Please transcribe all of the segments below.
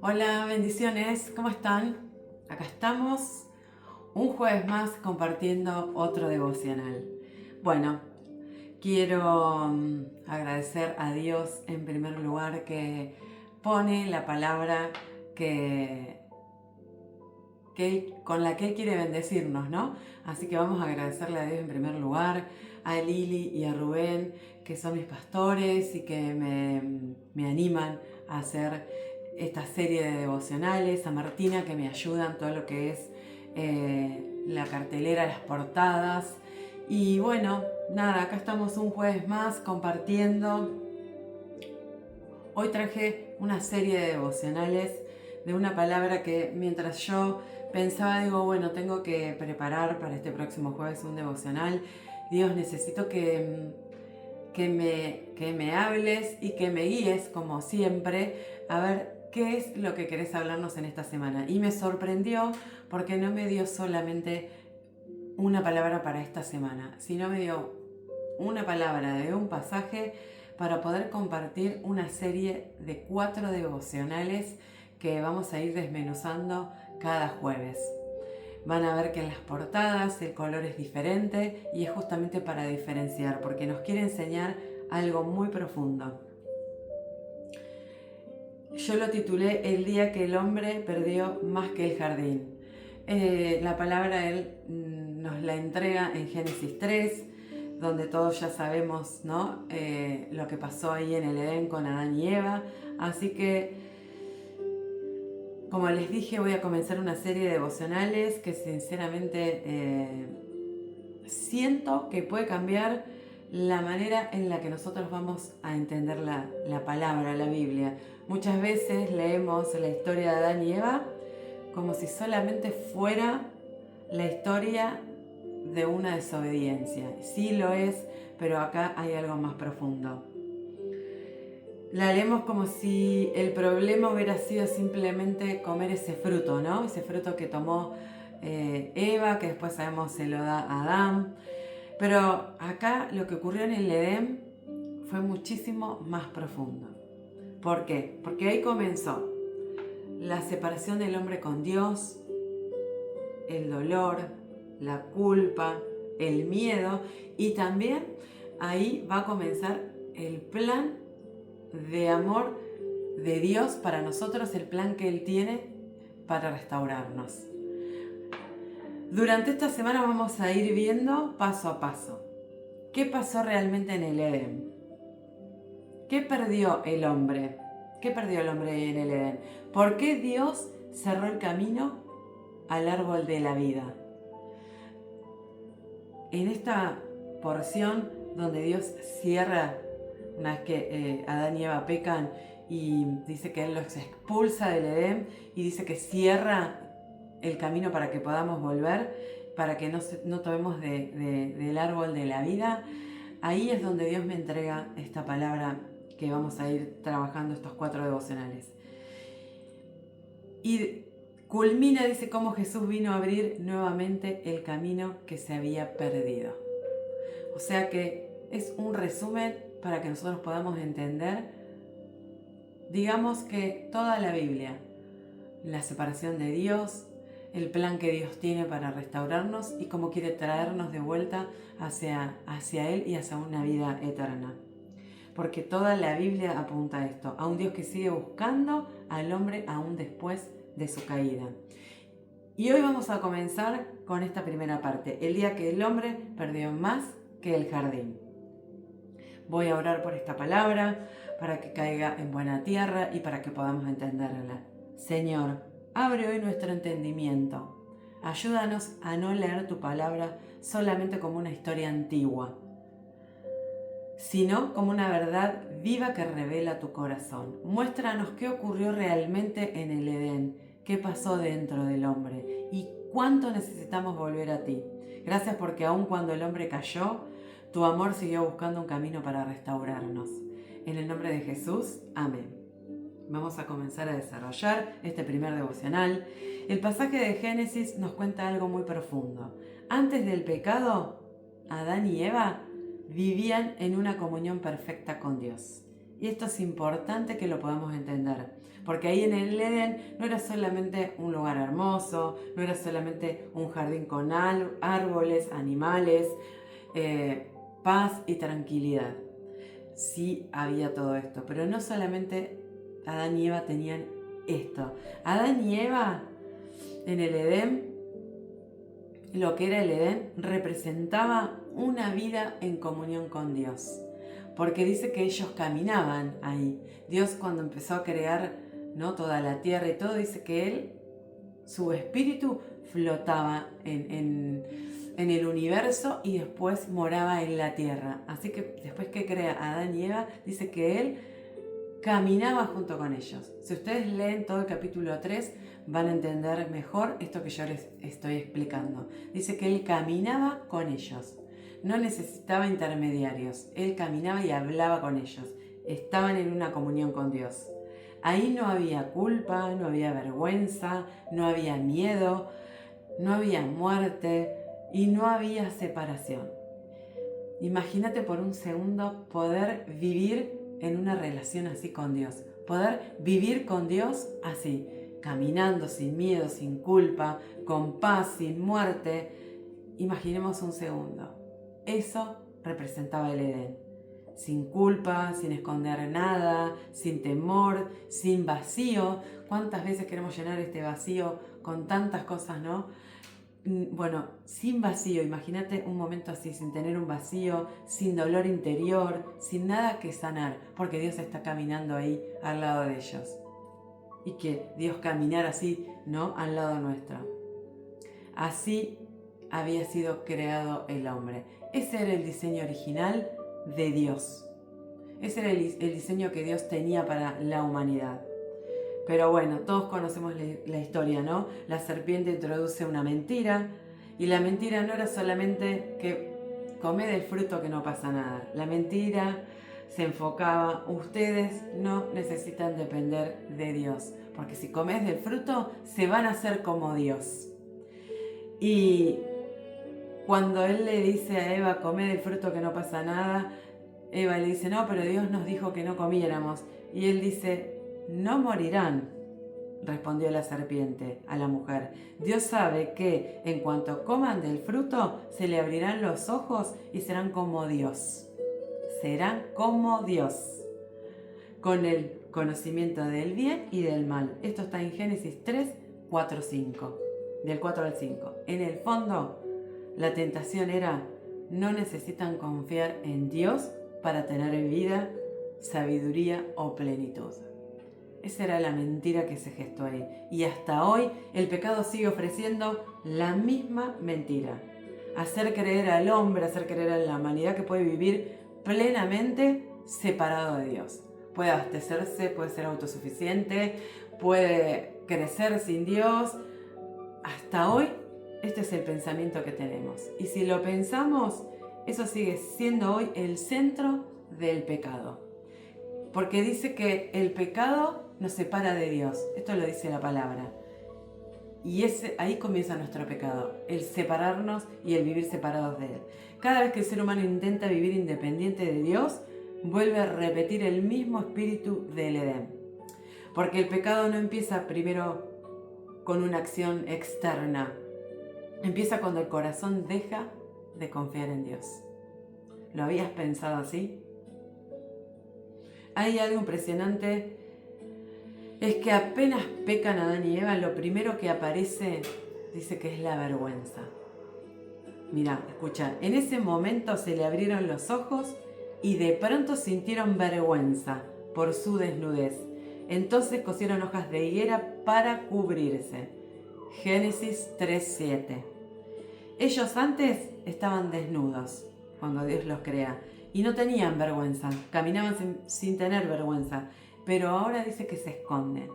Hola, bendiciones, ¿cómo están? Acá estamos un jueves más compartiendo otro devocional. Bueno, quiero agradecer a Dios en primer lugar que pone la palabra que, con la que Él quiere bendecirnos, ¿no? Así que vamos a agradecerle a Dios en primer lugar, a Lili y a Rubén, que son mis pastores y que me animan a hacer esta serie de devocionales, a Martina, que me ayudan todo lo que es la cartelera, las portadas. Y bueno, nada, acá estamos un jueves más compartiendo. Hoy traje una serie de devocionales de una palabra que mientras yo pensaba, digo, bueno, tengo que preparar para este próximo jueves un devocional. Dios, necesito que me hables y que me guíes, como siempre, a ver qué es lo que querés hablarnos en esta semana. Y me sorprendió porque no me dio solamente una palabra para esta semana, sino me dio una palabra de un pasaje para poder compartir una serie de 4 devocionales que vamos a ir desmenuzando cada jueves. Van a ver que en las portadas el color es diferente y es justamente para diferenciar, porque nos quiere enseñar algo muy profundo. Yo lo titulé El día que el hombre perdió más que el jardín. La palabra él nos la entrega en Génesis 3, donde todos ya sabemos, ¿no? Lo que pasó ahí en el Edén con Adán y Eva. Así que, como les dije, voy a comenzar una serie de devocionales que sinceramente siento que puede cambiar la manera en la que nosotros vamos a entender la palabra, la Biblia. Muchas veces leemos la historia de Adán y Eva como si solamente fuera la historia de una desobediencia. Sí lo es, pero acá hay algo más profundo. La leemos como si el problema hubiera sido simplemente comer ese fruto, ¿no? Ese fruto que tomó Eva, que después sabemos se lo da a Adán. Pero acá lo que ocurrió en el Edén fue muchísimo más profundo. ¿Por qué? Porque ahí comenzó la separación del hombre con Dios, el dolor, la culpa, el miedo, y también ahí va a comenzar el plan de amor de Dios para nosotros, el plan que Él tiene para restaurarnos. Durante esta semana vamos a ir viendo paso a paso qué pasó realmente en el Edén. ¿Qué perdió el hombre? ¿Qué perdió el hombre en el Edén? ¿Por qué Dios cerró el camino al árbol de la vida? En esta porción donde Dios cierra, una vez que Adán y Eva pecan, y dice que Él los expulsa del Edén y dice que cierra el camino para que podamos volver, para que no tomemos del árbol de la vida, ahí es donde Dios me entrega esta palabra que vamos a ir trabajando estos 4 devocionales. Y culmina, dice, cómo Jesús vino a abrir nuevamente el camino que se había perdido. O sea que es un resumen para que nosotros podamos entender, digamos que toda la Biblia, la separación de Dios, el plan que Dios tiene para restaurarnos y cómo quiere traernos de vuelta hacia Él y hacia una vida eterna. Porque toda la Biblia apunta a esto, a un Dios que sigue buscando al hombre aún después de su caída. Y hoy vamos a comenzar con esta primera parte, el día que el hombre perdió más que el jardín. Voy a orar por esta palabra para que caiga en buena tierra y para que podamos entenderla. Señor, abre hoy nuestro entendimiento. Ayúdanos a no leer tu palabra solamente como una historia antigua, sino como una verdad viva que revela tu corazón. Muéstranos qué ocurrió realmente en el Edén, qué pasó dentro del hombre y cuánto necesitamos volver a ti. Gracias porque aun cuando el hombre cayó, tu amor siguió buscando un camino para restaurarnos. En el nombre de Jesús, amén. Vamos a comenzar a desarrollar este primer devocional. El pasaje de Génesis nos cuenta algo muy profundo. Antes del pecado, Adán y Eva vivían en una comunión perfecta con Dios. Y esto es importante que lo podamos entender. Porque ahí en el Edén no era solamente un lugar hermoso, no era solamente un jardín con árboles, animales, paz y tranquilidad. Sí había todo esto, pero no solamente Adán y Eva tenían esto. Adán y Eva en el Edén, lo que era el Edén, representaba una vida en comunión con Dios. Porque dice que ellos caminaban ahí. Dios, cuando empezó a crear, ¿no?, toda la tierra y todo, dice que Él, su espíritu, flotaba en el universo y después moraba en la tierra. Así que después que crea a Adán y Eva, dice que Él caminaba junto con ellos. Si ustedes leen todo el capítulo 3, van a entender mejor esto que yo les estoy explicando. Dice que Él caminaba con ellos. No necesitaba intermediarios. Él caminaba y hablaba con ellos. Estaban en una comunión con Dios. Ahí no había culpa, no había vergüenza, no había miedo, no había muerte y no había separación. Imagínate por un segundo poder vivir en una relación así con Dios. Poder vivir con Dios así, caminando sin miedo, sin culpa, con paz, sin muerte. Imaginemos un segundo. Eso representaba el Edén. Sin culpa, sin esconder nada, sin temor, sin vacío. ¿Cuántas veces queremos llenar este vacío con tantas cosas, no? Bueno, sin vacío, imagínate un momento así, sin tener un vacío, sin dolor interior, sin nada que sanar, porque Dios está caminando ahí al lado de ellos. Y que Dios caminara así, ¿no?, al lado nuestro. Así había sido creado el hombre. Ese era el diseño original de Dios. Ese era el diseño que Dios tenía para la humanidad. Pero bueno, todos conocemos la historia, ¿no? La serpiente introduce una mentira y la mentira no era solamente que come del fruto que no pasa nada. La mentira se enfocaba, ustedes no necesitan depender de Dios, porque si comes del fruto se van a hacer como Dios. Y cuando él le dice a Eva, come del fruto que no pasa nada, Eva le dice, no, pero Dios nos dijo que no comiéramos. Y él dice, no morirán, respondió la serpiente a la mujer. Dios sabe que en cuanto coman del fruto, se le abrirán los ojos y serán como Dios. Serán como Dios, con el conocimiento del bien y del mal. Esto está en Génesis 3, 4, 5, del 4 al 5. En el fondo, la tentación era, no necesitan confiar en Dios para tener vida, sabiduría o plenitud. Esa era la mentira que se gestó ahí. Y hasta hoy el pecado sigue ofreciendo la misma mentira. Hacer creer al hombre, hacer creer a la humanidad que puede vivir plenamente separado de Dios. Puede abastecerse, puede ser autosuficiente, puede crecer sin Dios. Hasta hoy este es el pensamiento que tenemos. Y si lo pensamos, eso sigue siendo hoy el centro del pecado. Porque dice que el pecado nos separa de Dios. Esto lo dice la palabra. Y ahí comienza nuestro pecado, el separarnos y el vivir separados de Él. Cada vez que el ser humano intenta vivir independiente de Dios, vuelve a repetir el mismo espíritu del Edén. Porque el pecado no empieza primero con una acción externa. Empieza cuando el corazón deja de confiar en Dios. ¿Lo habías pensado así? Hay algo impresionante, es que apenas pecan Adán y Eva, lo primero que aparece dice que es la vergüenza. Mirá, escucha, en ese momento se le abrieron los ojos y de pronto sintieron vergüenza por su desnudez. Entonces cosieron hojas de higuera para cubrirse. Génesis 3:7. Ellos antes estaban desnudos cuando Dios los crea y no tenían vergüenza, caminaban sin tener vergüenza, pero ahora dice que se esconden.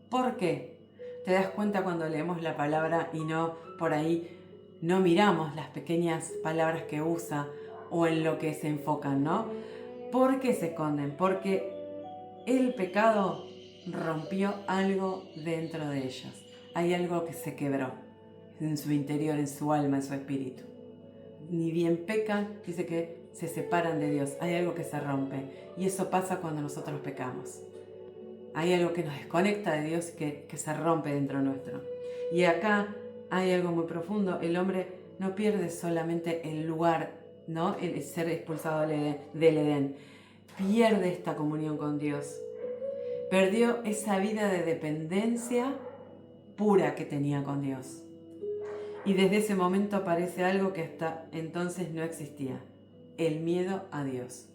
¿Por qué? Te das cuenta cuando leemos la palabra y no por ahí no miramos las pequeñas palabras que usa o en lo que se enfocan, ¿no? ¿Por qué se esconden? Porque el pecado rompió algo dentro de ellos. Hay algo que se quebró en su interior, en su alma, en su espíritu. Ni bien pecan, dice que se separan de Dios, hay algo que se rompe. Y eso pasa cuando nosotros pecamos. Hay algo que nos desconecta de Dios que se rompe dentro nuestro. Y acá hay algo muy profundo. El hombre no pierde solamente el lugar, ¿no? El ser expulsado del Edén. Pierde esta comunión con Dios. Perdió esa vida de dependencia pura que tenía con Dios. Y desde ese momento aparece algo que hasta entonces no existía: el miedo a Dios.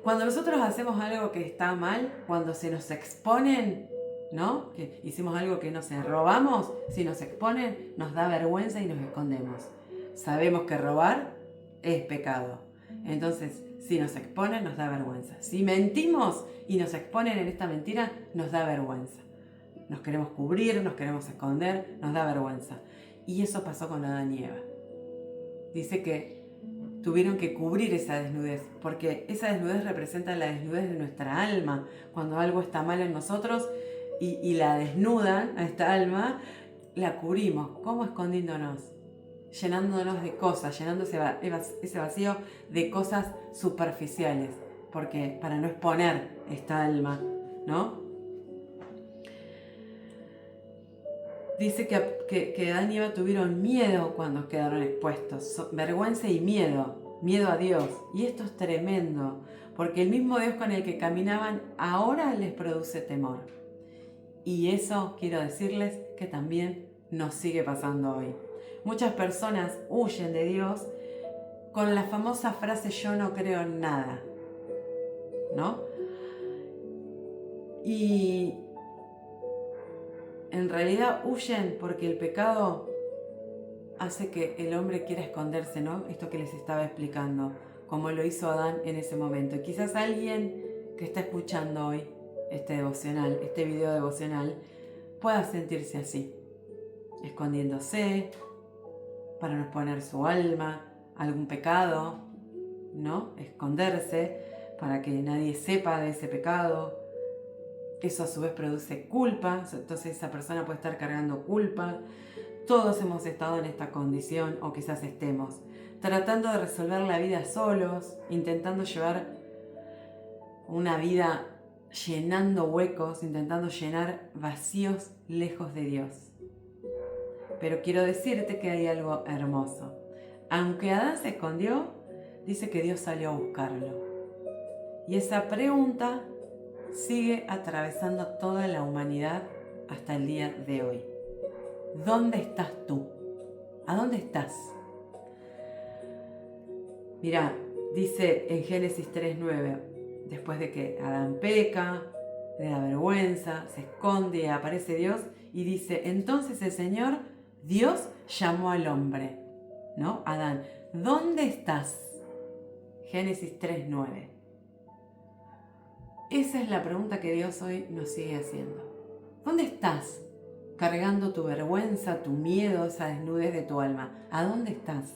Cuando nosotros hacemos algo que está mal, cuando se nos exponen, ¿no? Que hicimos algo que no sé, robamos, si nos exponen, nos da vergüenza y nos escondemos. Sabemos que robar es pecado. Entonces, si nos exponen, nos da vergüenza. Si mentimos y nos exponen en esta mentira, nos da vergüenza. Nos queremos cubrir, nos queremos esconder, nos da vergüenza. Y eso pasó con Adán y Eva. Dice que tuvieron que cubrir esa desnudez, porque esa desnudez representa la desnudez de nuestra alma. Cuando algo está mal en nosotros y la desnudan a esta alma, la cubrimos. ¿Cómo? Escondiéndonos, llenándonos de cosas, llenando ese vacío de cosas superficiales, porque para no exponer esta alma, ¿no? Dice que Adán y Eva tuvieron miedo cuando quedaron expuestos, vergüenza y miedo a Dios. Y esto es tremendo, porque el mismo Dios con el que caminaban ahora les produce temor. Y eso quiero decirles que también nos sigue pasando hoy. Muchas personas huyen de Dios con la famosa frase "yo no creo en nada", ¿no? Y en realidad huyen porque el pecado hace que el hombre quiera esconderse, ¿no? Esto que les estaba explicando, como lo hizo Adán en ese momento. Y quizás alguien que está escuchando hoy este devocional, este video devocional, pueda sentirse así, escondiéndose para no exponer su alma, algún pecado, ¿no? Esconderse para que nadie sepa de ese pecado. Eso a su vez produce culpa, entonces esa persona puede estar cargando culpa. Todos hemos estado en esta condición, o quizás estemos, tratando de resolver la vida solos, intentando llevar una vida llenando huecos, intentando llenar vacíos lejos de Dios. Pero quiero decirte que hay algo hermoso. Aunque Adán se escondió, dice que Dios salió a buscarlo. Y esa pregunta sigue atravesando toda la humanidad hasta el día de hoy. ¿Dónde estás tú? ¿A dónde estás? Mirá, dice en Génesis 3:9, después de que Adán peca, le da vergüenza, se esconde, aparece Dios y dice: entonces el Señor, Dios, llamó al hombre, ¿no? Adán, ¿dónde estás? Génesis 3:9. Esa es la pregunta que Dios hoy nos sigue haciendo. ¿Dónde estás? Cargando tu vergüenza, tu miedo, esa desnudez de tu alma. ¿A dónde estás?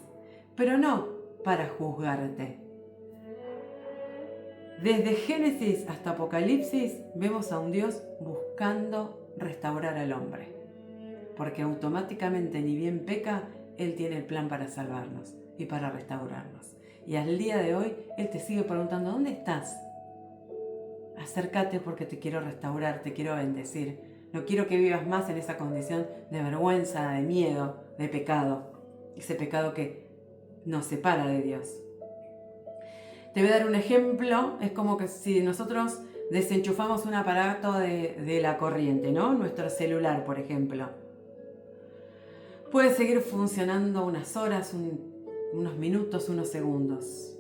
Pero no para juzgarte. Desde Génesis hasta Apocalipsis vemos a un Dios buscando restaurar al hombre. Porque automáticamente, ni bien peca, Él tiene el plan para salvarnos y para restaurarnos. Y al día de hoy, Él te sigue preguntando: ¿dónde estás? Acércate porque te quiero restaurar, te quiero bendecir. No quiero que vivas más en esa condición de vergüenza, de miedo, de pecado. Ese pecado que nos separa de Dios. Te voy a dar un ejemplo. Es como que si nosotros desenchufamos un aparato de la corriente, ¿no? Nuestro celular, por ejemplo. Puede seguir funcionando unas horas, unos minutos, unos segundos.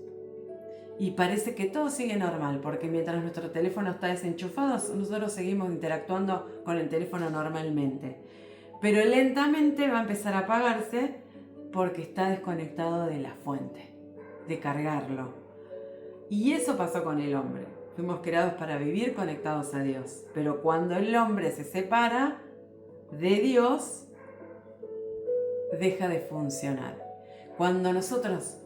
Y parece que todo sigue normal, porque mientras nuestro teléfono está desenchufado, nosotros seguimos interactuando con el teléfono normalmente. Pero lentamente va a empezar a apagarse porque está desconectado de la fuente, de cargarlo. Y eso pasó con el hombre. Fuimos creados para vivir conectados a Dios. Pero cuando el hombre se separa de Dios, deja de funcionar. Cuando nosotros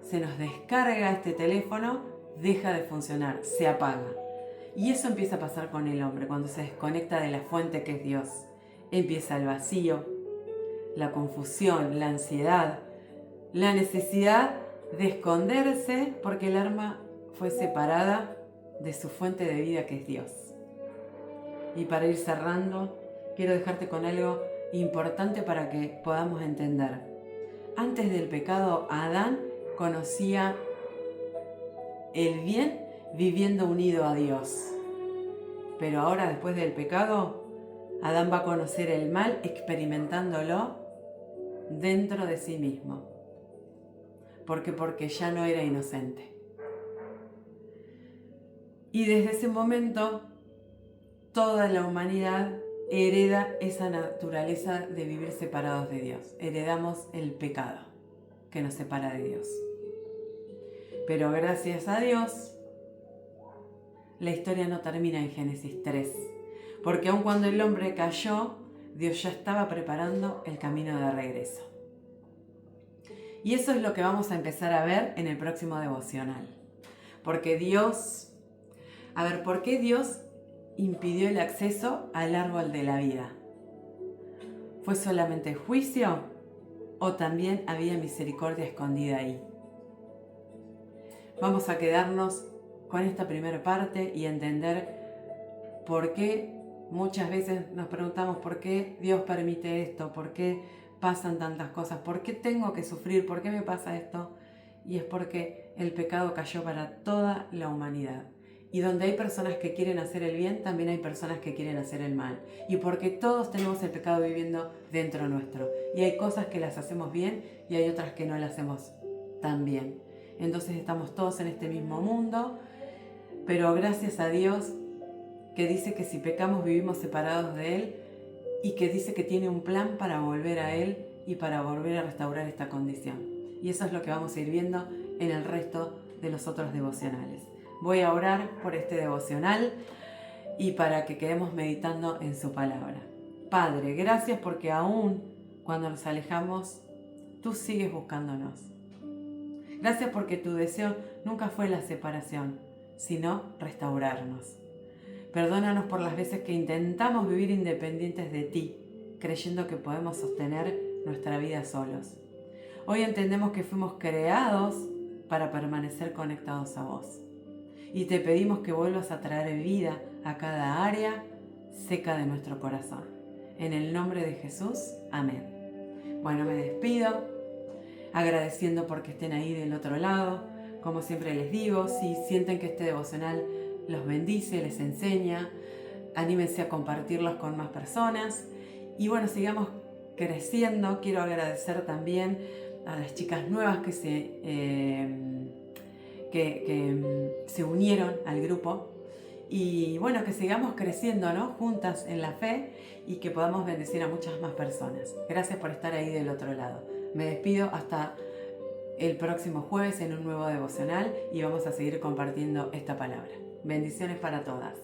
se nos descarga este teléfono, deja de funcionar, se apaga. Y eso empieza a pasar con el hombre cuando se desconecta de la fuente que es Dios. Empieza el vacío, la confusión, la ansiedad, la necesidad de esconderse porque el alma fue separada de su fuente de vida, que es Dios. Y para ir cerrando, quiero dejarte con algo importante para que podamos entender. Antes del pecado, Adán conocía el bien viviendo unido a Dios. Pero ahora, después del pecado, Adán va a conocer el mal experimentándolo dentro de sí mismo. ¿Por qué? Porque ya no era inocente. Y desde ese momento, toda la humanidad hereda esa naturaleza de vivir separados de Dios. Heredamos el pecado que nos separa de Dios. Pero gracias a Dios, la historia no termina en Génesis 3, porque aun cuando el hombre cayó, Dios ya estaba preparando el camino de regreso. Y eso es lo que vamos a empezar a ver en el próximo devocional. Porque Dios, ¿por qué Dios impidió el acceso al árbol de la vida? ¿Fue solamente juicio o también había misericordia escondida ahí? Vamos a quedarnos con esta primera parte y entender por qué muchas veces nos preguntamos por qué Dios permite esto, por qué pasan tantas cosas, por qué tengo que sufrir, por qué me pasa esto. Y es porque el pecado cayó para toda la humanidad. Y donde hay personas que quieren hacer el bien, también hay personas que quieren hacer el mal. Y porque todos tenemos el pecado viviendo dentro nuestro. Y hay cosas que las hacemos bien y hay otras que no las hacemos tan bien. Entonces estamos todos en este mismo mundo, pero gracias a Dios que dice que si pecamos vivimos separados de Él y que dice que tiene un plan para volver a Él y para volver a restaurar esta condición. Y eso es lo que vamos a ir viendo en el resto de los otros devocionales. Voy a orar por este devocional y para que quedemos meditando en su palabra. Padre, gracias porque aún cuando nos alejamos, tú sigues buscándonos. Gracias porque tu deseo nunca fue la separación, sino restaurarnos. Perdónanos por las veces que intentamos vivir independientes de ti, creyendo que podemos sostener nuestra vida solos. Hoy entendemos que fuimos creados para permanecer conectados a vos. Y te pedimos que vuelvas a traer vida a cada área seca de nuestro corazón. En el nombre de Jesús, amén. Bueno, me despido, agradeciendo porque estén ahí del otro lado. Como siempre les digo, si sienten que este devocional los bendice, les enseña, anímense a compartirlos con más personas. Y bueno, sigamos creciendo. Quiero agradecer también a las chicas nuevas que se unieron al grupo. Y bueno, que sigamos creciendo, ¿no? Juntas en la fe y que podamos bendecir a muchas más personas. Gracias por estar ahí del otro lado. Me despido hasta el próximo jueves en un nuevo devocional y vamos a seguir compartiendo esta palabra. Bendiciones para todas.